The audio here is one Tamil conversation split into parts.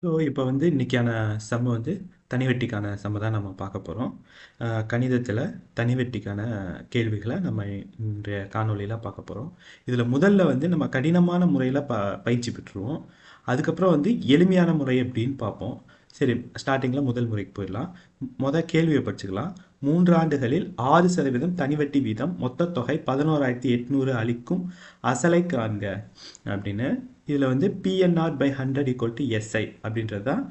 ஸோ இப்போ வந்து இன்னைக்கான சம்மு வந்து தனிவெட்டிக்கான சம்மு தான் நம்ம பார்க்க போகிறோம். கணிதத்தில் தனிவெட்டிக்கான கேள்விகளை நம்ம இன்றைய காணொளியில் பார்க்க போகிறோம். இதில் முதல்ல வந்து நம்ம கடினமான முறையில் பயிற்சி பெற்றுருவோம். அதுக்கப்புறம் வந்து எளிமையான முறை எப்படின்னு பார்ப்போம். சரி, ஸ்டார்டிங்கில் முதல் முறைக்கு போயிடலாம். கேள்வியை படிச்சுக்கலாம். 3 ஆண்டுகளில் 6% தனிவட்டி வீதம் மொத்த தொகை 11,800 அளிக்கும் அசலை காண்க அப்படின்னு. இதில் வந்து PNR by 100 equal to SI அப்படின்றது தான்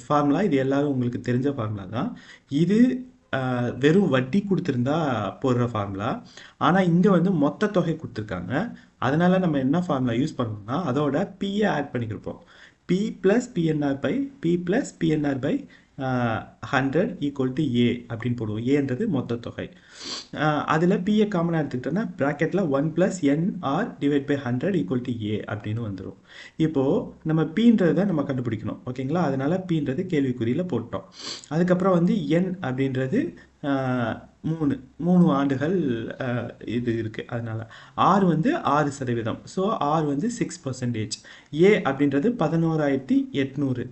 ஃபார்முலா. இது எல்லாரும் உங்களுக்கு தெரிஞ்ச ஃபார்முலா தான். இது வெறும் வட்டி கொடுத்துருந்தா போடுற ஃபார்முலா. ஆனால் இங்கே வந்து மொத்த தொகை கொடுத்துருக்காங்க. அதனால் நம்ம என்ன ஃபார்முலா யூஸ் பண்ணோம்னா அதோட பியை ஆட் பண்ணிக்கிருப்போம். P plus PNR by P plus PNR by 100 equal to A அப்படின்னு போடுவோம். ஏன்றது மொத்த தொகை. அதில் பிஏ காமனாக எடுத்துக்கிட்டோன்னா ப்ராக்கெட்டில் 1 plus NR divide by 100 equal to A அப்படின்னு வந்துடும். இப்போது நம்ம பீன்றதை நம்ம கண்டுபிடிக்கணும். ஓகேங்களா? அதனால் பீன்றது கேள்விக்குறியில் போட்டோம். அதுக்கப்புறம் வந்து என் அப்படின்றது 3 ஆண்டுகள் இது இருக்குது. அதனால் ஆர் வந்து 6%. ஸோ ஆர் வந்து 6%. ஏ அப்படின்றது 11,800.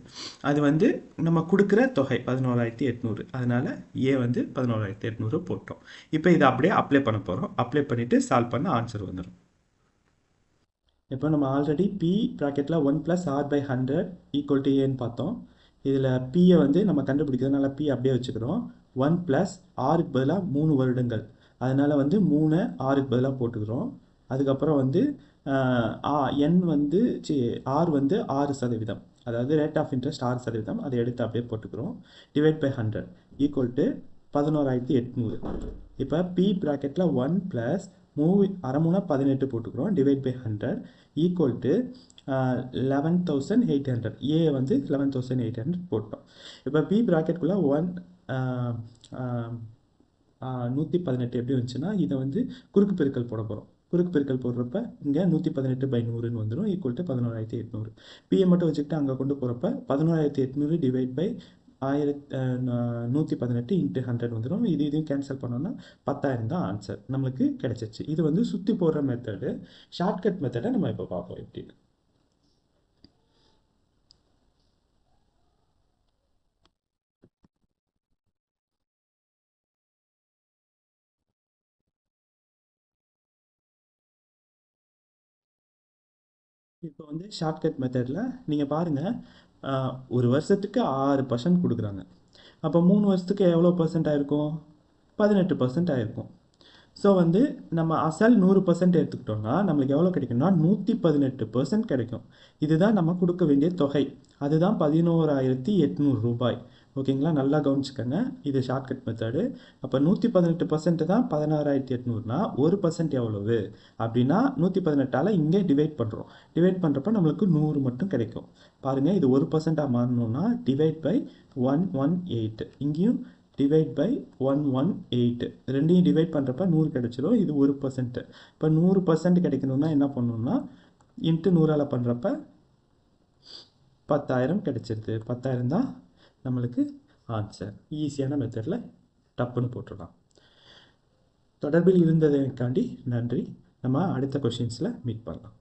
அது வந்து நம்ம கொடுக்குற தொகை 11,800. அதனால் ஏ வந்து 11,800 போட்டோம். இப்போ இதை அப்படியே அப்ளை பண்ண போகிறோம். அப்ளை பண்ணிவிட்டு சால்வ் பண்ண ஆன்சர் வந்துடும். இப்போ நம்ம ஆல்ரெடி பி ப்ராக்கெட்டில் 1 plus R by 100 equal to ஏன்னு பார்த்தோம். இதில் பியை வந்து நம்ம கண்டுபிடிக்கிறதுனால பி அப்படியே வச்சுக்கிறோம். 1 ப்ளஸ் ஆருக்கு பதிலாக 3 வருடங்கள், அதனால் வந்து 3 ஆருக்கு பதிலாக போட்டுக்கிறோம். அதுக்கப்புறம் வந்து என் வந்து ஆர் வந்து 6%, அதாவது ரேட் ஆஃப் இன்ட்ரெஸ்ட் 6%, அதை எடுத்து அப்படியே போட்டுக்கிறோம். Divide by 100 equal to 11,800. இப்போ பி ப்ராக்கெட்டில் 1 ப்ளஸ் அரை மூணா 18 போட்டுக்கிறோம். Divide by 100 equal to 11,800. A வந்து 11,800 போட்டோம். இப்போ பி ப்ராக்கெட்டுக்குள்ளே 118 எப்படி வந்துச்சுன்னா இதை வந்து குறுக்கு பெருக்கல் போட போகிறோம். குறுக்கு பெருக்கல் போடுறப்ப இங்கே 118 பை 100ன்னு வந்துடும். Equal to 11,800. பிஏ மட்டும் வச்சுக்கிட்டு அங்கே கொண்டு போகிறப்ப 11,800 டிவைட் பை 118 இன்ட்டு 100 வந்துடும். இதையும் கேன்சல் பண்ணோம்னா 10,000 தான் ஆன்சர் நம்மளுக்கு கிடைச்சிச்சு. இது வந்து சுற்றி போடுற மெத்தடு. ஷார்ட்கட் மெத்தடை நம்ம இப்போ பார்ப்போம் எப்படி. இப்போ வந்து ஷார்ட்கட் மெத்தடில் நீங்கள் பாருங்கள், ஒரு வருஷத்துக்கு 6% கொடுக்குறாங்க. அப்போ 3 வருஷத்துக்கு எவ்வளோ பர்சன்ட் ஆயிருக்கும்? 18% ஆயிருக்கும். ஸோ வந்து நம்ம அசல் 100% எடுத்துக்கிட்டோம்னா நம்மளுக்கு எவ்வளோ கிடைக்கும்னா 118% கிடைக்கும். இதுதான் நம்ம கொடுக்க வேண்டிய தொகை. அதுதான் 11,800 ரூபாய். ஓகேங்களா? நல்லா கவனிச்சுக்கோங்க. இது ஷார்ட்கட் மெத்தடு. அப்போ 118% தான் 16,800னா 1% எவ்வளவு அப்படின்னா 118ஆல் இங்கே டிவைட் பண்ணுறோம். டிவைட் பண்ணுறப்ப நம்மளுக்கு 100 மட்டும் கிடைக்கும். பாருங்கள், இது 1%ஆக மாறணும்னா டிவைட் பை 118. இங்கேயும் டிவைட் பை 118. ரெண்டையும் டிவைட் பண்ணுறப்ப 100 கிடைச்சிடும். இது 1%. இப்போ 100% கிடைக்கணும்னா என்ன பண்ணணும்னா இன்ட்டு 100ஆல் பண்ணுறப்ப 10,000 கிடைச்சிருது. 10,000 தான் நம்மளுக்கு ஆன்சர். ஈஸியான மெத்தடில் டப்புன்னு போட்டுடலாம். தொடர்பில் இருந்ததைக்காண்டி நன்றி. நம்ம அடுத்த கொஷின்ஸில் மீட் பண்ணலாம்.